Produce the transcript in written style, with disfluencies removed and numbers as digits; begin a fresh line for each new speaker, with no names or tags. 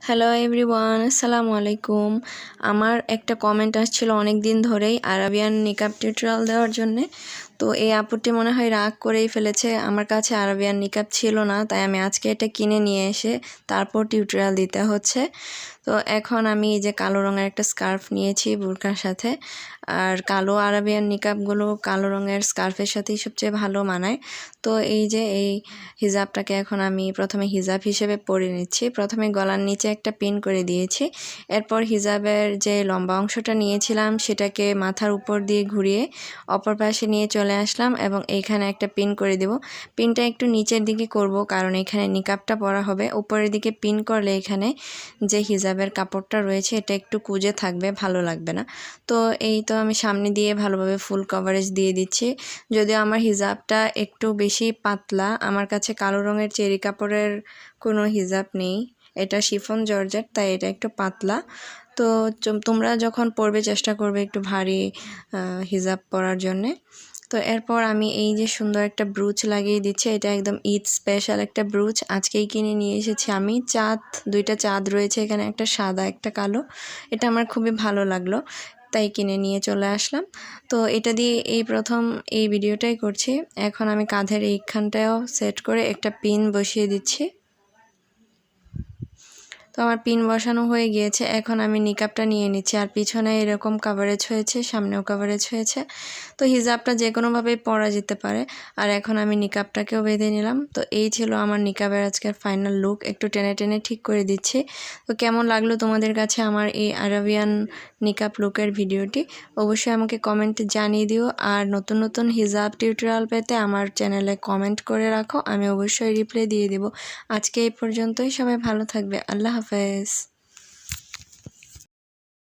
Hello everyone, আসসালামু আলাইকুম। আমার একটা কমেন্ট আসছিল অনেক দিন ধরেই আরাবিয়ান নিকাব টিউটোরিয়াল দেওয়ার জন্য। তো এই আপুটি মনে হয় রাগ করেই ফেলেছে। আমার কাছে আরাবিয়ান নিকাব ছিল না, তাই আমি আজকে এটা কিনে নিয়ে এসে তারপর টিউটোরিয়াল দিতে হচ্ছে। তো এখন আমি এই যে কালো রঙের একটা স্কার্ফ নিয়েছি বুরকার সাথে। আর কালো আরাবিয়ান নিকাবগুলো কালো রঙের স্কার্ফের সাথেই সবচেয়ে ভালো মানায়। তো এই যে এই হিজাবটাকে এখন আমি প্রথমে হিজাব হিসেবে পরে নিচ্ছি। প্রথমে গলার নিচে একটা পিন করে দিয়েছি। এরপর হিজাবের যে লম্বা অংশটা নিয়েছিলাম সেটাকে মাথার উপর দিয়ে ঘুরিয়ে অপর পাশে নিয়ে চলে আসলাম এবং এইখানে একটা পিন করে দেব। পিনটা একটু নিচের দিকে করব, কারণ এখানে নিকাবটা পরা হবে। উপরের দিকে পিন করলে এখানে যে হিজাবের কাপড়টা রয়েছে এটা একটু কুঁজে থাকবে, ভালো লাগবে না। তো এই তো আমি সামনে দিয়ে ভালোভাবে ফুল কভারেজ দিয়ে দিচ্ছি। যদিও আমার হিজাবটা একটু বেশি পাতলা, আমার কাছে কালো রঙের চেরি কাপড়ের কোনো হিজাব নেই, এটা শিফন জর্জেট, তাই এটা একটু পাতলা। তো তোমরা যখন পরবে চেষ্টা করবে একটু ভারী হিজাব পরার জন্যে। তো এরপর আমি এই যে সুন্দর একটা ব্রুচ লাগিয়ে দিচ্ছি। এটা একদম ঈদ স্পেশাল একটা ব্রুচ, আজকেই কিনে নিয়ে এসেছি আমি। দুইটা চাঁদ রয়েছে এখানে, একটা সাদা একটা কালো। এটা আমার খুবই ভালো লাগলো, তাই কিনে নিয়ে চলে আসলাম। তো এটা দিয়ে এই প্রথম এই ভিডিওটাই করছি। এখন আমি কাঁধের এইখানটাও সেট করে একটা পিন বসিয়ে দিচ্ছি। তো আমার পিন বসানো হয়ে গিয়েছে। এখন আমি নিকাবটা নিয়ে নিচ্ছি। আর পিছনে এরকম কাভারেজ হয়েছে, সামনেও কাভারেজ হয়েছে। তো হিজাবটা যে কোনোভাবেই পরা যেতে পারে। আর এখন আমি নিকাবটাকেও বেঁধে নিলাম। তো এই ছিল আমার নিকাবের আজকের ফাইনাল লুক। একটু টেনে টেনে ঠিক করে দিচ্ছি। তো কেমন লাগলো তোমাদের কাছে আমার এই আরাবিয়ান নিকাব লুকের ভিডিওটি? অবশ্যই আমাকে কমেন্টে জানিয়ে দিও। আর নতুন নতুন হিজাব টিউটোরিয়াল পেতে আমার চ্যানেলে কমেন্ট করে রাখো, আমি অবশ্যই রিপ্লাই দিয়ে দেব। আজকে এই পর্যন্তই, সবাই ভালো থাকবে। আল্লাহ হাফেজ।